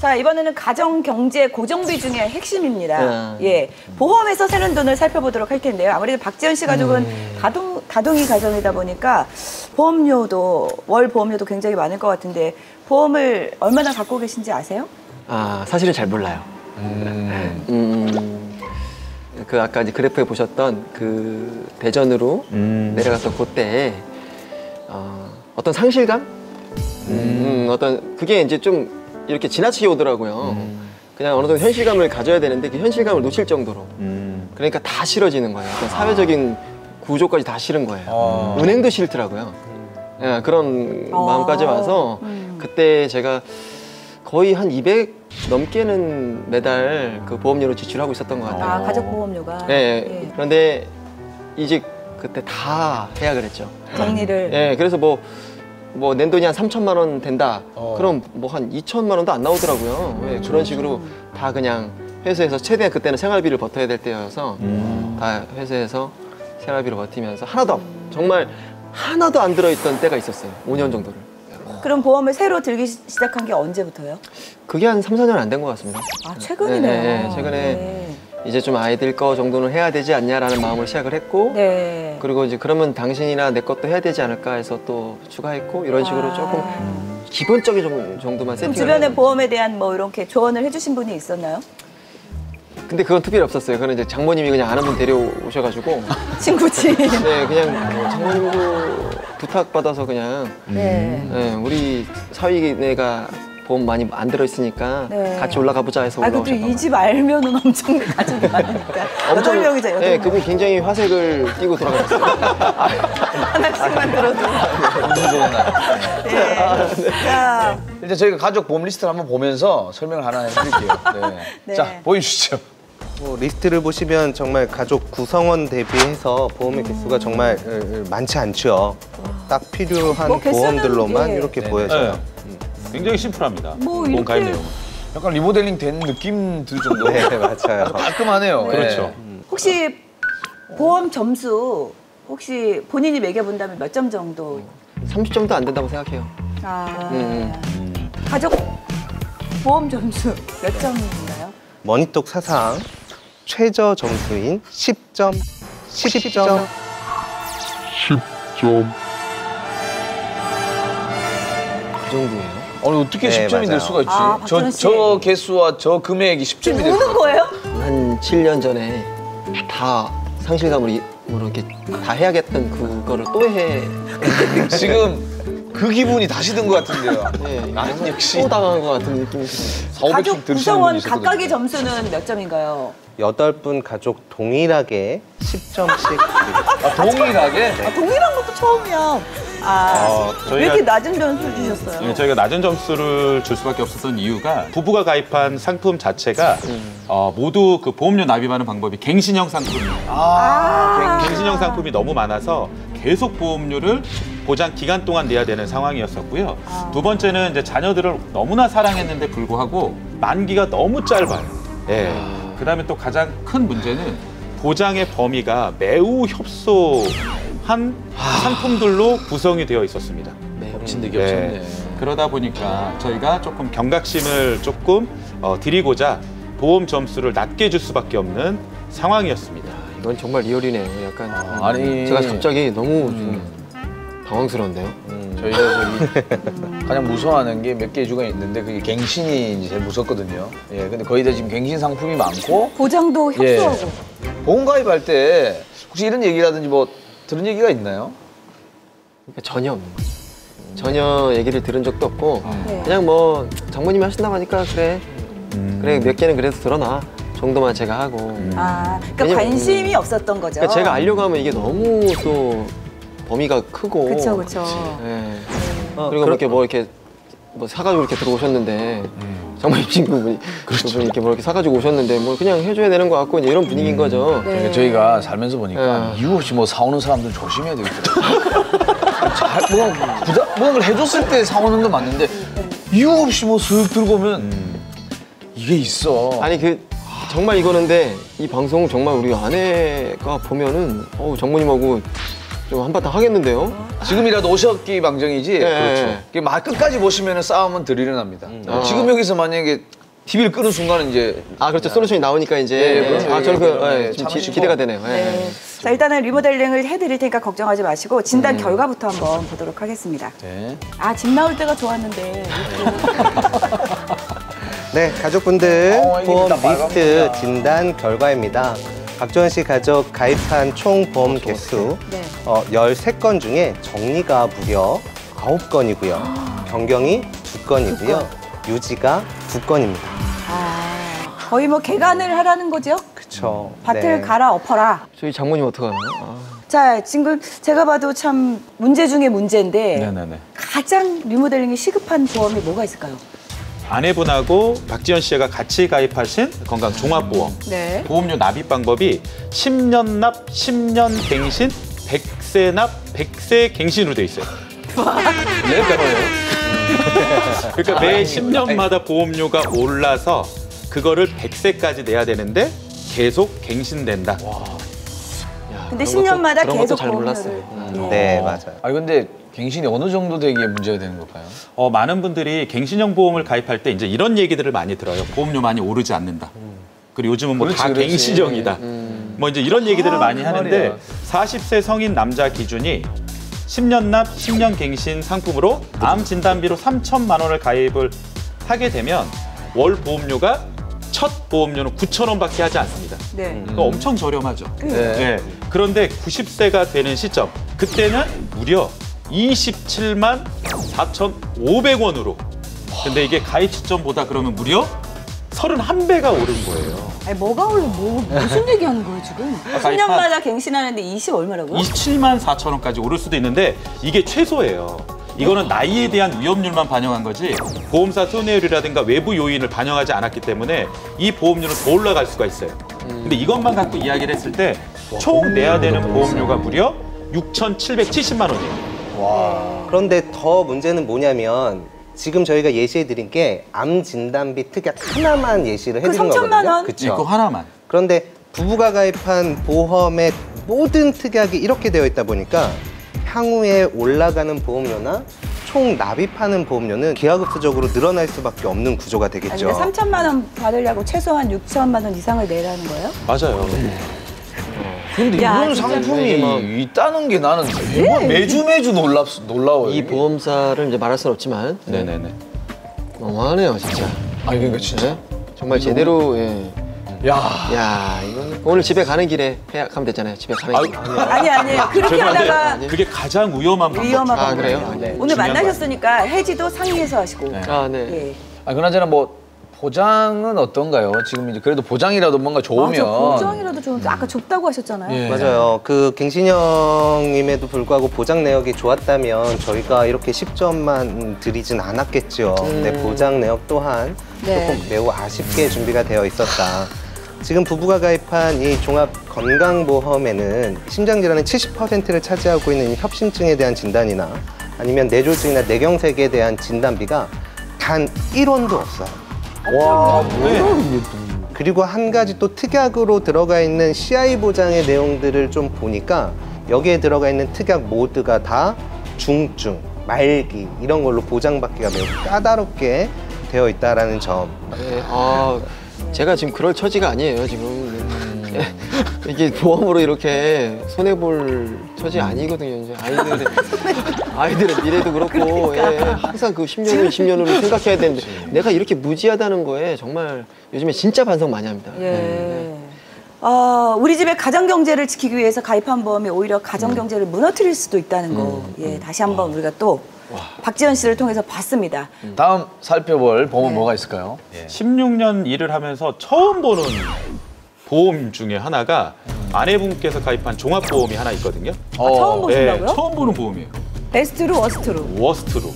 자, 이번에는 가정 경제 고정비 중에 핵심입니다. 예, 보험에서 새는 돈을 살펴보도록 할 텐데요. 아무래도 박지현 씨 가족은 다둥이 가정이다 보니까 보험료도 월 보험료도 굉장히 많을 것 같은데 보험을 얼마나 갖고 계신지 아세요? 아, 사실은 잘 몰라요. 그 아까 이제 그래프에 보셨던 그 대전으로 내려갔던 그때에 어떤 상실감? 어떤 그게 이제 좀 이렇게 지나치게 오더라고요. 그냥 어느 정도 현실감을 가져야 되는데 그 현실감을 놓칠 정도로. 그러니까 다 싫어지는 거예요. 사회적인 구조까지 다 싫은 거예요. 은행도 싫더라고요. 예, 그런 마음까지 와서 그때 제가 거의 한 200 넘게는 매달 그 보험료로 지출하고 있었던 것 같아요. 아, 가족 보험료가. 예, 예. 그런데 이제 그때 다 해야 그랬죠. 정리를. 예, 그래서 뭐 낸 돈이 한 3천만 원 된다. 그럼 뭐 한 2천만 원도 안 나오더라고요. 예, 그런 식으로 다 그냥 회사에서 최대한 그때는 생활비를 버텨야 될 때여서 다 회사에서 생활비를 버티면서 정말 하나도 안 들어있던 때가 있었어요. 5년 정도를. 그럼 보험을 새로 들기 시작한 게 언제부터요? 그게 한 3, 4년 안 된 것 같습니다. 아, 최근이네요. 네, 최근에 이제 좀 아이들 거 정도는 해야 되지 않냐라는 마음으로 시작을 했고 그리고 이제 그러면 당신이나 내 것도 해야 되지 않을까 해서 또 추가했고 이런 식으로 조금 기본적인 정도만 세팅을 주변에 보험에 대한 뭐 이렇게 조언을 해주신 분이 있었나요? 근데 그건 특별히 없었어요. 그건 이제 장모님이 그냥 아는 분 데려오셔가지고 친구지. 네, 그냥 장모님도 부탁받아서 그냥 네, 우리 사위네가 보험 많이 안 들어있으니까 같이 올라가 보자 해서 올라오셨던 거예요. 이 집 알면은 엄청 가족이 많으니까. 8명이죠, 8명. 네, 그분 굉장히 화색을 띠고 돌아가셨어요. 하나씩만 들어도. 운동 좋은 날. 자, 일단 저희가 가족 보험 리스트를 한번 보면서 설명을 하나 해드릴게요. 네. 자, 보여주시죠. 리스트를 보시면 정말 가족 구성원 대비해서 보험의 개수가 정말 많지 않죠. 딱 필요한 뭐 개수는, 보험들로만 이렇게 보여져요. 굉장히 심플합니다. 뭐 보험 가입 이렇게- 내용은. 약간 리모델링 된 느낌 들 정도. 네, 맞아요. 아주 깔끔하네요. 그렇죠. 혹시 보험 점수 혹시 본인이 매겨본다면 몇 점 정도? 30점도 안 된다고 생각해요. 가족 보험 점수 몇 점인가요? 머니톡 사상 최저 점수인 10점, 10점. 그 정도예요. 아니, 어떻게 네, 10점이 맞아요. 될 수가 있지? 박준호 씨. 저 개수와 저 금액이 10점이 될 우는 거예요? 한 7년 전에 다 상실감으로 이렇게 다 해야겠던 그거를 또 해. 지금 그 기분이 다시 든 것 같은데요. 네, 나는 역시 또 당한 것 같은 느낌이 들어요. 4, 500씩 가족 들으시는 구성원 분이 있었거든요. 각각의 점수는 몇 점인가요? 8분 가족 동일하게 10점씩. 아, 동일하게? 동일한 것도 처음이야. 왜 이렇게 낮은 점수 주셨어요? 저희가 낮은 점수를 줄 수밖에 없었던 이유가 부부가 가입한 상품 자체가 모두 그 보험료 납입하는 방법이 갱신형 상품이에요. 갱신형 상품이 너무 많아서 계속 보험료를 보장 기간 동안 내야 되는 상황이었었고요. 두 번째는 이제 자녀들을 너무나 사랑했는데 불구하고 만기가 너무 짧아요. 예. 그다음에 또 가장 큰 문제는 보장의 범위가 매우 협소한 상품들로 구성이 되어 있었습니다. 진득이 네. 없었네. 그러다 보니까 저희가 조금 경각심을 조금 드리고자 보험 점수를 낮게 줄 수밖에 없는 상황이었습니다. 이건 정말 리얼이네요. 약간 아니. 제가 갑자기 너무 좀 당황스러운데요. 저희가 가장 무서워하는 게 몇 개 주가 있는데 그게 갱신이 이제 제일 무섭거든요. 예, 근데 거의 다 지금 갱신 상품이 많고 보장도 협소하고. 보험 가입할 때 혹시 이런 얘기라든지 뭐 들은 얘기가 있나요? 그러니까 전혀 없는 거죠. 전혀 얘기를 들은 적도 없고 네. 그냥 뭐 장모님이 하신다고 하니까 그래 몇 개는 그래서 들어놔 정도만 제가 하고 그러니까 왜냐면, 관심이 없었던 거죠. 그러니까 제가 알려고 하면 이게 너무 또 범위가 크고 그렇죠. 예. 그리고 이렇게 뭐 사가지고 이렇게 들어오셨는데 장모님 친구분이 그분이 이렇게 뭐 이렇게 사가지고 오셨는데 뭐 그냥 해줘야 되는 것 같고 이제 이런 분위기인 거죠. 그러니까 저희가 살면서 보니까 이유 없이 뭐 사오는 사람들 조심해야 되겠더라고요. 뭔가를 해줬을 때 사오는 건 맞는데 이유 없이 뭐 슥 들고 오면 이게 있어. 아니 정말 이거는데 이 방송 정말 우리 아내가 보면은 장모님하고 좀 한바탕 하겠는데요? 지금이라도 오셨기 망정이지. 그렇죠. 이게 막 끝까지 보시면 싸움은 덜 일어납니다. 지금 여기서 만약에 TV를 끄는 순간 이제 아, 그렇죠. 솔루션이 나오니까 이제. 저는 지금 기대가 되네요. 네. 자, 일단은 리모델링을 해드릴 테니까 걱정하지 마시고 진단 결과부터 한번 보도록 하겠습니다. 네. 아, 집 나올 때가 좋았는데. 네, 가족분들 이게 보험 다 리스트 빨갛구나. 진단 결과입니다. 박지원 씨 가족 가입한 총 보험 개수 네. 13건 중에 정리가 무려 9건이고요. 변경이 2건이고요. 유지가 2건입니다. 거의 뭐 개간을 하라는 거죠? 그렇죠. 밭을 갈아 엎어라. 저희 장모님 어떡하나? 자, 지금 제가 봐도 참 문제 중에 문제인데 네네네. 가장 리모델링이 시급한 보험이 뭐가 있을까요? 아내분하고 박지현 씨가 같이 가입하신 건강 종합보험. 네. 보험료 납입 방법이 10년 납, 10년 갱신, 100세 납, 100세 갱신으로 돼 있어요. 그러니까 매 10년마다 보험료가 올라서 그거를 100세까지 내야 되는데 계속 갱신된다. 근데 10년마다 그런 것도 계속 잘 몰랐어요. 보험료를. 네, 맞아요. 아니 근데 갱신이 어느 정도 되기에 문제가 되는 걸까요? 많은 분들이 갱신형 보험을 가입할 때 이제 이런 얘기들을 많이 들어요. 보험료 많이 오르지 않는다. 그리고 요즘은 뭐 다 그렇지. 갱신형이다. 뭐 이제 이런 얘기들을 많이 하는데 40세 성인 남자 기준이 10년 납, 10년 갱신 상품으로 암 진단비로 3천만 원을 가입을 하게 되면 월 보험료가 첫 보험료는 9,000원밖에 하지 않습니다. 네. 그거 엄청 저렴하죠. 네. 네. 그런데 90세가 되는 시점, 그때는 무려 27만 4,500원으로. 근데 이게 가입 시점보다 그러면 무려 31배가 오른 거예요. 아니, 뭐가 올라, 무슨 얘기하는 거예요, 지금? 10년마다 갱신하는데 20 얼마라고요? 27만 4천원까지 오를 수도 있는데 이게 최소예요. 이거는 나이에 대한 위험률만 반영한 거지 보험사 손해율이라든가 외부 요인을 반영하지 않았기 때문에 이 보험료는 더 올라갈 수가 있어요. 근데 이것만 갖고 이야기를 했을 때 총 내야 되는 보험료가 무려 6,770만 원이에요. 그런데 더 문제는 뭐냐면 지금 저희가 예시해드린 게 암 진단비 특약 하나만 예시를 그 해드린 3천만 거거든요. 원? 이거 그렇죠. 하나만. 그런데 부부가 가입한 보험의 모든 특약이 이렇게 되어 있다 보니까 향후에 올라가는 보험료나 총 납입하는 보험료는 기하급수적으로 늘어날 수밖에 없는 구조가 아니, 되겠죠. 근데 3천만 원 받으려고 최소한 6천만 원 이상을 내라는 거예요? 맞아요. 근데 야, 이런 진짜. 상품이 있다는 게 나는 매주 놀라워요. 이 보험사를 이제 말할 수는 없지만 네네네. 너무하네요, 진짜. 아니 그러니까 진짜. 네? 정말 제대로 예. 야. 이건 오늘 집에 가는 길에 가면 됐잖아요. 집에 가는 길에. 아니에요. 그렇게 하다가 그게 가장 위험한 방법. 위험한 아, 방법이에요. 그래요? 네. 오늘 중요한 만나셨으니까 해지도 상의해서 하시고. 아, 네. 예. 아 그나저나 뭐 보장은 어떤가요? 지금 이제 그래도 보장이라도 뭔가 좋으면. 맞아, 보장이라도 좋은데 아까 좁다고 하셨잖아요. 예. 맞아요. 그 갱신형임에도 불구하고 보장 내역이 좋았다면 저희가 이렇게 10점만 드리진 않았겠죠. 근데 보장 내역 또한 네. 조금 매우 아쉽게 준비가 되어 있었다. 지금 부부가 가입한 이 종합 건강보험에는 심장질환의 70%를 차지하고 있는 협심증에 대한 진단이나 아니면 뇌졸중이나 뇌경색에 대한 진단비가 단 1원도 없어요. 와, 그리고 한 가지 또 특약으로 들어가 있는 CI 보장의 내용들을 좀 보니까 여기에 들어가 있는 특약 모두가 다 중증, 말기 이런 걸로 보장받기가 매우 까다롭게 되어 있다라는 점. 네, 제가 지금 그럴 처지가 아니에요, 지금. 이게 보험으로 이렇게 손해볼 처지 아니거든요. 이제 아이들의 미래도 그렇고, 예, 항상 그 10년을 20년으로 생각해야 되는데, 내가 이렇게 무지하다는 거에 정말 요즘에 진짜 반성 많이 합니다. 예. 우리 집의 가정 경제를 지키기 위해서 가입한 보험이 오히려 가정 경제를 무너뜨릴 수도 있다는 거. 예, 다시 한번 우리가 또 박지현 씨를 통해서 봤습니다. 다음 살펴볼 보험은 뭐가 있을까요? 16년 일을 하면서 처음 보는 보험 중에 하나가 아내분께서 가입한 종합보험이 하나 있거든요. 처음 보신다고요? 처음 보는 보험이에요. 베스트로 워스트로. 워스트로.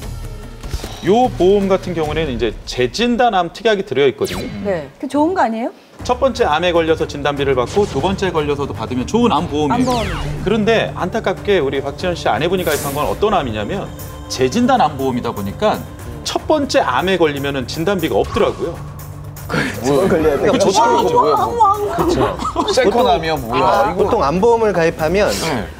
요 보험 같은 경우는 이제 재진단암 특약이 들어있거든요. 네. 그 좋은 거 아니에요? 첫 번째 암에 걸려서 진단비를 받고 두 번째 걸려서도 받으면 좋은 암 보험이에요. 암 보험이죠. 그런데 안타깝게 우리 박지현 씨 아내분이 가입한 건 어떤 암이냐면 재진단 암 보험이다 보니까 첫 번째 암에 걸리면 진단비가 없더라고요. 뭐 걸려야 돼. 저 친구 뭐야? 그렇죠. 세코나면 뭐야? 이거 보통 암보험을 가입하면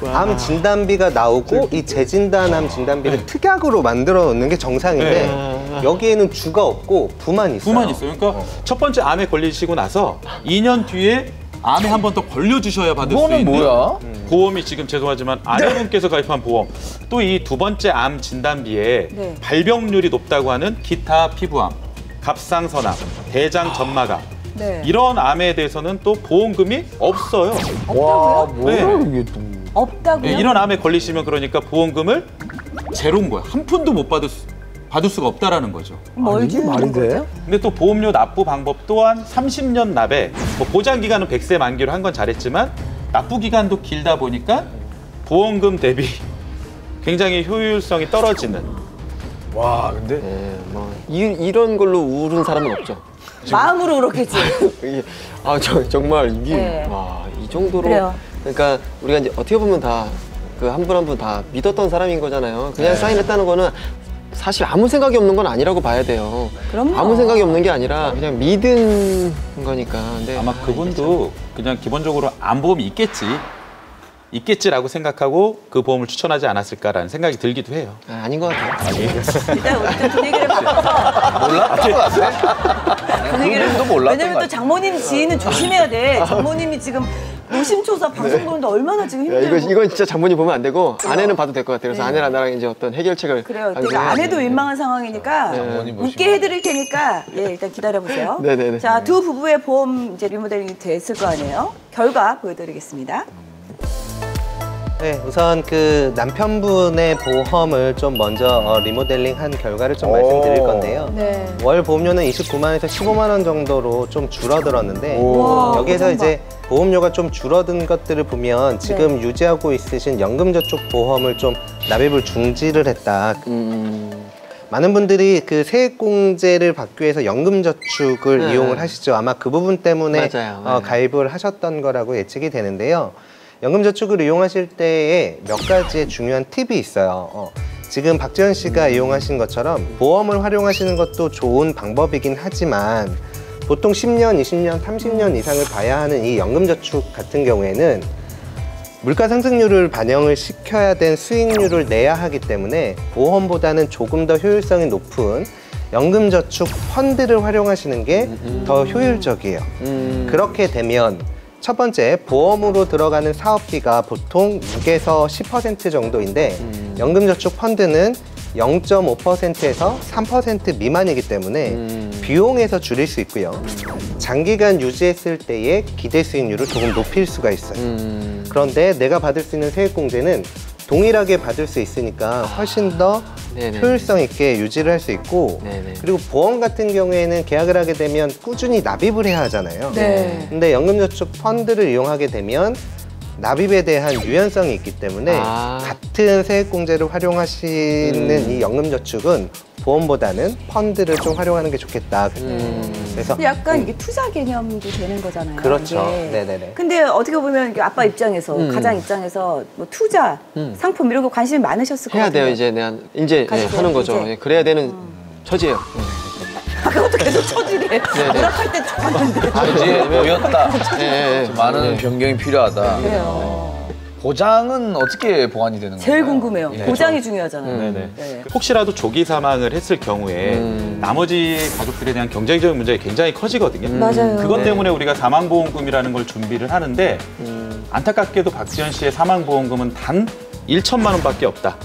네. 암 진단비가 나오고 이 재진단암 진단비를 특약으로 만들어 놓는 게 정상인데 여기에는 주가 없고 부만 있어요. 부만 있어요. 그러니까 첫 번째 암에 걸리시고 나서 2년 뒤에 암에 한 번 더 걸려주셔야 받을 수 그거는 있는 뭐야? 보험이 지금 죄송하지만 아내분께서 가입한 보험 또 이 두 번째 암 진단비에 네. 발병률이 높다고 하는 기타 피부암, 갑상선암, 대장 점막암 네. 이런 암에 대해서는 또 보험금이 없어요. 와, 뭐야 네. 이게 또. 없다고요? 네, 이런 암에 걸리시면 그러니까 보험금을 제로인 거야. 한 푼도 못 받을 수가 없다라는 거죠. 뭘 이게 말이 주는 돼? 거죠? 근데 또 보험료 납부 방법 또한 30년 납에 뭐 보장 기간은 100세 만기로 한 건 잘했지만 납부 기간도 길다 보니까 보험금 대비 굉장히 효율성이 떨어지는. 와, 근데 네, 뭐 이런 걸로 우는 사람은 없죠. 마음으로 그렇겠지. 이게 정말 이게 네. 와, 이 정도로 그래요. 그러니까 우리가 이제 어떻게 보면 다 그 한 분 한 분 다 믿었던 사람인 거잖아요. 그냥 사인했다는 거는 사실 아무 생각이 없는 건 아니라고 봐야 돼요. 그럼요. 아무 생각이 없는 게 아니라 그냥 믿은 거니까. 근데 아마 그분도 그냥 기본적으로 암보험이 있겠지라고 생각하고 그 보험을 추천하지 않았을까라는 생각이 들기도 해요. 아닌 것 같아요. 일단 우리 좀 분위기를 바꿔서 몰랐던 것 같아. 분위기를 그분도 몰랐던 왜냐면 것 또 같아. 장모님 지인은 조심해야 돼. 장모님이 지금 노심초사 방송 보는데 얼마나 지금 야, 힘들고. 이건 진짜 장모님 보면 안 되고 아내는 봐도 될 것 같아요. 그래서 아내랑 나랑 이제 어떤 해결책을 그래요. 방송해야지. 그러니까 아내도 민망한 상황이니까 장모님 웃게 모시고. 해드릴 테니까 예 일단 기다려보세요. 네네네. 자, 두 부부의 보험 이제 리모델링이 됐을 거 아니에요. 결과 보여드리겠습니다. 네, 우선 그 남편분의 보험을 좀 먼저 리모델링한 결과를 좀 말씀드릴 건데요. 네. 월 보험료는 29만에서 15만 원 정도로 좀 줄어들었는데 와, 여기에서 그 이제 보험료가 좀 줄어든 것들을 보면 지금 유지하고 있으신 연금저축보험을 좀 납입을 중지를 했다. 많은 분들이 그 세액공제를 받기 위해서 연금저축을 네. 이용을 하시죠. 아마 그 부분 때문에 맞아요. 네. 가입을 하셨던 거라고 예측이 되는데요. 연금저축을 이용하실 때에 몇 가지의 중요한 팁이 있어요. 지금 박지현 씨가 이용하신 것처럼 보험을 활용하시는 것도 좋은 방법이긴 하지만 보통 10년, 20년, 30년 이상을 봐야 하는 이 연금저축 같은 경우에는 물가 상승률을 반영을 시켜야 된 수익률을 내야 하기 때문에 보험보다는 조금 더 효율성이 높은 연금저축 펀드를 활용하시는 게 더 효율적이에요. 그렇게 되면 첫 번째, 보험으로 들어가는 사업비가 보통 6에서 10% 정도인데 연금저축 펀드는 0.5%에서 3% 미만이기 때문에 비용에서 줄일 수 있고요. 장기간 유지했을 때의 기대 수익률을 조금 높일 수가 있어요. 그런데 내가 받을 수 있는 세액공제는 동일하게 받을 수 있으니까 훨씬 더 네네. 효율성 있게 유지를 할 수 있고 네네. 그리고 보험 같은 경우에는 계약을 하게 되면 꾸준히 납입을 해야 하잖아요. 네. 근데 연금저축 펀드를 이용하게 되면 납입에 대한 유연성이 있기 때문에 같은 세액공제를 활용하시는 이 연금저축은 보험보다는 펀드를 좀 활용하는 게 좋겠다. 그래서 약간 이게 투자 개념도 되는 거잖아요. 그렇죠. 이게. 네네네. 근데 어떻게 보면 이게 아빠 입장에서 가장 입장에서 뭐 투자, 상품 이런 거 관심이 많으셨을 것 해야 같아요. 돼요. 이제 네, 가시죠, 하는 거죠. 이제. 예, 그래야 되는 처지예요. 아, 그것도 계속 처지래. 오락할 때 좋았는데. 이제 모였다. 예, 예. 많은 변경이 필요하다. 그래요. 보장은 어떻게 보완이 되는 거예요? 제일 궁금해요. 예. 보장이 중요하잖아요. 네네. 네. 혹시라도 조기 사망을 했을 경우에 나머지 가족들에 대한 경제적인 문제가 굉장히 커지거든요. 맞아요. 그것 네. 때문에 우리가 사망보험금이라는 걸 준비를 하는데 안타깝게도 박지현 씨의 사망보험금은 단 1천만 원밖에 없다.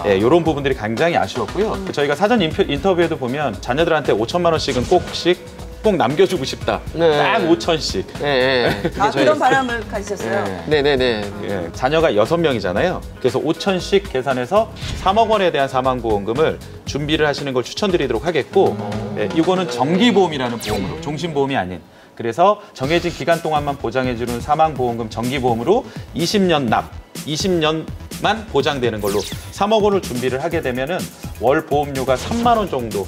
예, 이런 부분들이 굉장히 아쉬웠고요. 저희가 사전 인터뷰에도 보면 자녀들한테 5천만 원씩은 꼭 남겨주고 싶다. 네. 딱 5천씩. 예, 예. 그게 아, 저희- 그런 바람을 가지셨어요. 네네네. 예, 자녀가 6명이잖아요. 그래서 5천씩 계산해서 3억 원에 대한 사망보험금을 준비를 하시는 걸 추천드리도록 하겠고 예, 이거는 정기보험이라는 보험으로 종신보험이 아닌 그래서 정해진 기간 동안만 보장해주는 사망보험금 정기보험으로 20년 납, 20년만 보장되는 걸로 3억 원을 준비를 하게 되면은 월 보험료가 3만 원 정도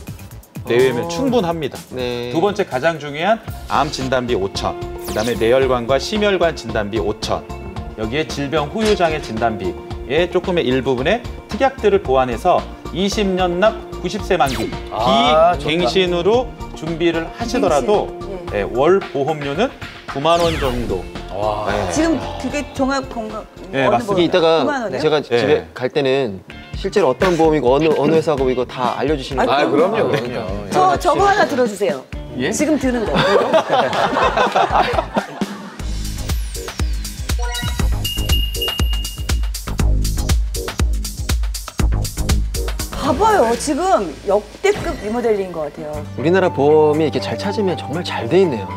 내외면 충분합니다. 네. 두 번째 가장 중요한 암 진단비 5천, 그다음에 뇌혈관과 심혈관 진단비 5천, 여기에 질병 후유장애 진단비의 조금의 일부분의 특약들을 보완해서 20년 납 90세 만기 아, 좋다. 비갱신으로 준비를 하시더라도 예, 월 보험료는 9만 원 정도. 네. 지금 그게 종합 건강 네, 어느 맞습니다. 보험? 이게 9만 이따가 원이요? 제가 예. 집에 갈 때는 실제로 어떤 보험이고 어느 회사고 이거 다 알려주시는 아이고, 거예요. 그럼요, 네. 그럼요. 저거 하나 들어주세요. 예? 지금 드는 거. 봐봐요. 지금 역대급 리모델링인 것 같아요. 우리나라 보험이 이렇게 잘 찾으면 정말 잘 돼 있네요.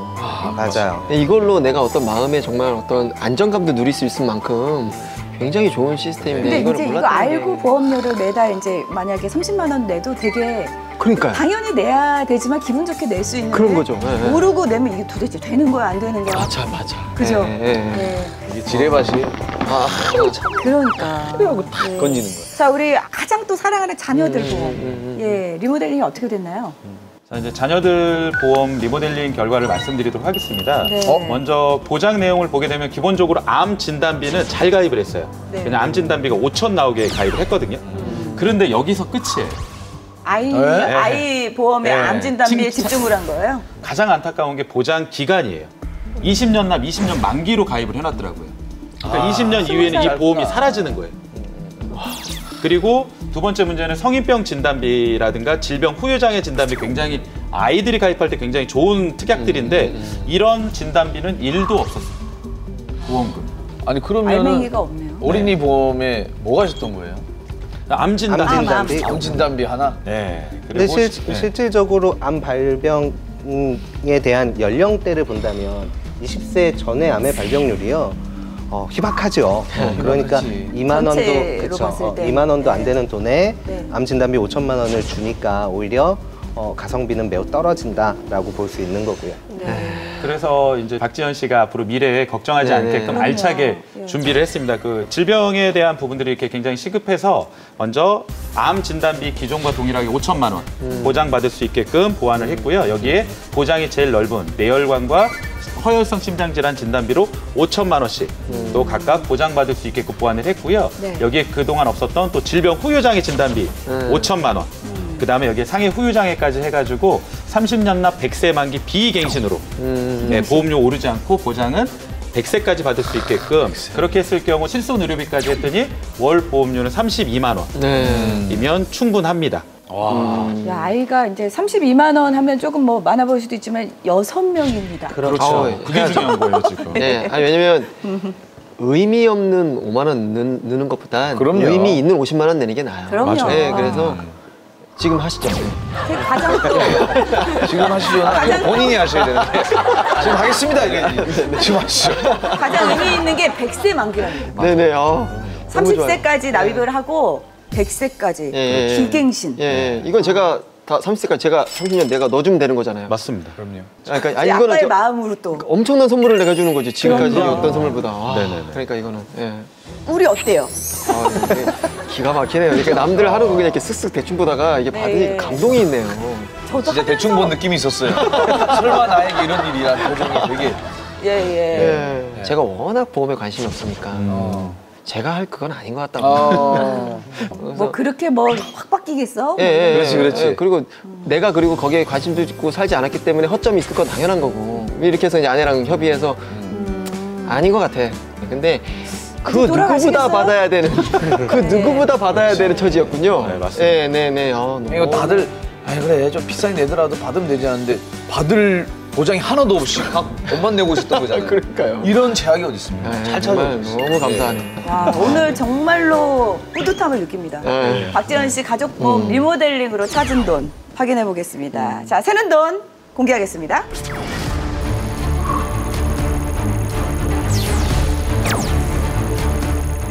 맞아요. 이걸로 내가 어떤 마음에 정말 어떤 안정감도 누릴 수 있을 만큼 굉장히 좋은 시스템인데 근데 이걸 이제 이거 몰랐던 알고 게. 보험료를 매달 이제 만약에 30만 원 내도 되게 그러니까요. 당연히 내야 되지만 기분 좋게 낼 수 있는데 그런 거죠. 예, 예. 모르고 내면 이게 도대체 되는 거야 안 되는 거야. 맞아. 그죠? 예, 예, 예. 네. 이게 지뢰밭이 그러니까. 하고 탁 건지는 거야. 자, 우리 가장 또 사랑하는 자녀들 보험. 예, 리모델링이 어떻게 됐나요? 자, 이제 자녀들 보험 리모델링 결과를 말씀드리도록 하겠습니다. 네. 먼저 보장 내용을 보게 되면 기본적으로 암 진단비는 잘 가입을 했어요. 네. 왜냐면 암 진단비가 5천 나오게 가입을 했거든요. 그런데 여기서 끝이에요. 아이 보험의 네. 암 진단비에 지금- 집중을 한 거예요? 가장 안타까운 게 보장 기간이에요. 20년 납 20년 만기로 가입을 해놨더라고요. 그러니까 20년 이후에는 이 보험이 사라지는 거예요. 그리고 두 번째 문제는 성인병 진단비라든가 질병 후유장애 진단비, 굉장히 아이들이 가입할 때 굉장히 좋은 특약들인데 이런 진단비는 1도 없었어요. 보험금. 아니 그러면은 알맹이가 없네요. 어린이 보험에 뭐가 있었던 거예요? 암 진단비. 암 진단비. 암 진단비 하나? 네. 근데 그리고 실질적으로 암 발병에 대한 연령대를 본다면 20세 전의 암의 발병률이요. 희박하죠. 그러니까 그렇지. 2만 전체로 원도 봤을 때. 2만 원도 안 되는 돈에 네. 암 진단비 5천만 원을 주니까 오히려 가성비는 매우 떨어진다라고 볼 수 있는 거고요. 그래서 이제 박지현 씨가 앞으로 미래에 걱정하지 네네. 않게끔 그럼요. 알차게 예. 준비를 했습니다. 그 질병에 대한 부분들이 이렇게 굉장히 시급해서 먼저 암 진단비 기존과 동일하게 5천만 원 보장받을 수 있게끔 보완을 했고요. 여기에 보장이 제일 넓은 뇌혈관과 허혈성 심장질환 진단비로 5천만 원씩 또 각각 보장받을 수 있게끔 보완을 했고요. 네. 여기에 그동안 없었던 또 질병 후유장애 진단비 5천만 원. 그다음에 여기에 상해 후유장애까지 해가지고 30년 납 100세 만기 비갱신으로 네, 보험료 오르지 않고 보장은 100세까지 받을 수 있게끔 그렇게 했을 경우 실손 의료비까지 했더니 월 보험료는 32만 원이면 충분합니다. 야, 아이가 이제 32만 원 하면 조금 뭐 많아 보일 수도 있지만 6명입니다. 그렇죠. 그게 중요한 거예요, 지금. 네, 아니 왜냐면 의미 없는 5만 원 넣는 것보단 그럼요. 의미 있는 50만 원 내는 게 나아요. 그럼요. 네, 그래서 지금 하시죠. 제 가장 또 지금 하시죠. 아니, 본인이 하셔야 되는데. 지금 하겠습니다. 이게. 지금 하시죠. 가장 의미 있는 게 100세 만기라는 거예요. 네네. 너무 좋아요. 30세까지 납입을 하고 100세까지 예, 예. 비갱신. 예, 이건 제가 다 30세까지 제가 30년 내가 넣어주면 되는 거잖아요. 맞습니다. 그럼요. 그러니까 이제 이거는 아빠의 저- 마음으로 또. 엄청난 선물을 내가 주는 거지. 지금까지 그럼요. 어떤 선물보다. 아, 네네네. 그러니까 이거는 예. 우리 어때요? 이게 기가 막히네요. 이렇게 남들 하는 거 그냥 이렇게 쓱쓱 대충 보다가 이게 네. 받으니 감동이 있네요. 저도 진짜 하면서- 대충 본 느낌이 있었어요. 설마 나에게 이런 일이란 표정이 되게. 예. 예. 제가 워낙 보험에 관심이 없으니까 제가 할 그건 아닌 것 같다고. 뭐 그렇게 뭐 확 바뀌겠어? 예, 그렇지, 그렇지. 예, 그리고 내가 그리고 거기에 관심도 있고 살지 않았기 때문에 허점이 있을 건 당연한 거고. 이렇게 해서 이제 아내랑 협의해서 아닌 것 같아. 근데 그 누구보다 돌아가시겠어요? 받아야 되는 그 누구보다 받아야 되는 처지였군요. 네, 맞습니다. 네. 너무. 이거 다들 아니 그래 좀 비싸게 내더라도 받으면 되지 않는데 받을 보장이 하나도 없이 각 돈만 내고 있었던 거잖아요. 그러니까요. 이런 제약이 어디 있습니까? 네, 잘 정말 찾아줬어요. 너무 감사하네요. 와, 오늘 정말로 뿌듯함을 느낍니다. 네. 박지현 씨 가족보험 리모델링으로 찾은 돈 확인해 보겠습니다. 자, 새는 돈 공개하겠습니다.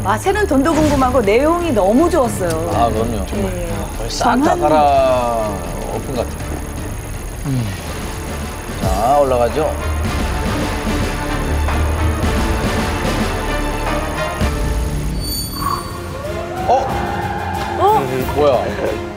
아, 새는 돈도 궁금하고 내용이 너무 좋았어요. 아 그럼요. 정말 예. 싹다 정말- 갈아 엎은 것 같아요. 자 올라가죠. 뭐야?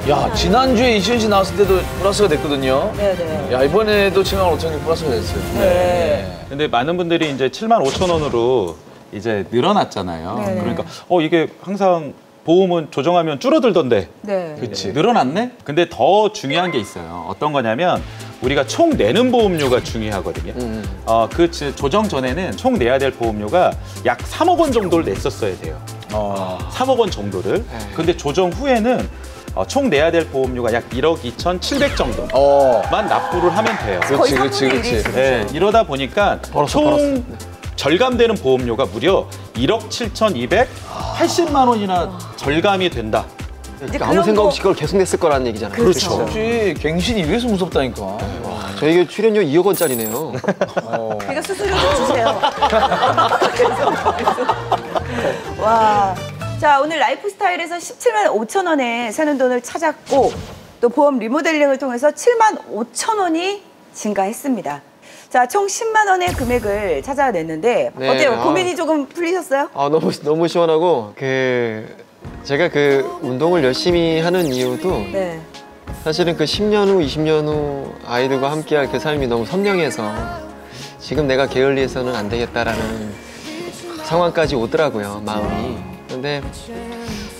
야 지난주에 이시연 씨 나왔을 때도 플러스가 됐거든요. 네네. 야 이번에도 7만 5천 개 플러스가 됐어요. 네. 근데 많은 분들이 이제 7만 5천 원으로 이제 늘어났잖아요. 네네. 그러니까 이게 항상 보험은 조정하면 줄어들던데 네. 그치. 늘어났네? 근데 더 중요한 게 있어요. 어떤 거냐면 우리가 총 내는 보험료가 중요하거든요. 그 조정 전에는 총 내야 될 보험료가 약 3억 원 정도를 냈었어야 돼요. 3억 원 정도를. 근데 조정 후에는 총 내야 될 보험료가 약 1억 2,700 정도만 납부를 하면 돼요. 그렇지, 그렇지, 그렇지. 네, 이러다 보니까 총 절감되는 보험료가 무려 1억 7,280만 원이나 절감이 된다. 그러니까 아무 생각 없이 그걸 계속 냈을 거라는 얘기잖아요. 그렇죠. 혹시 갱신이 이래서 무섭다니까. 저희 출연료 2억 원짜리네요. 그러니까 수수료 좀 주세요. 와. 자, 오늘 라이프스타일에서 17만 5천 원에 사는 돈을 찾았고 또 보험 리모델링을 통해서 7만 5천 원이 증가했습니다. 자, 총 10만 원의 금액을 찾아냈는데 네, 어때요? 고민이 조금 풀리셨어요? 너무 시원하고 제가 그 운동을 열심히 하는 이유도 네. 사실은 그 10년 후, 20년 후 아이들과 함께할 그 삶이 너무 선명해서 지금 내가 게을리해서는 안 되겠다라는 상황까지 오더라고요, 마음이. 근데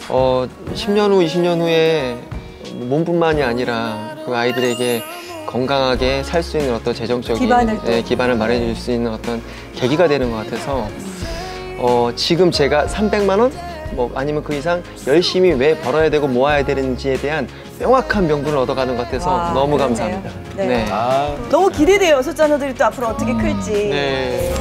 10년 후, 20년 후에 몸뿐만이 아니라 그 아이들에게 건강하게 살 수 있는 어떤 재정적인 기반을 마련해 줄 수 있는 어떤 계기가 되는 것 같아서 지금 제가 300만 원? 아니면 그 이상 열심히 왜 벌어야 되고 모아야 되는지에 대한 명확한 명분을 얻어가는 것 같아서 와, 너무 그러네요. 감사합니다. 네. 너무 기대돼요. 소자녀들이 또 앞으로 어떻게 클지. 네.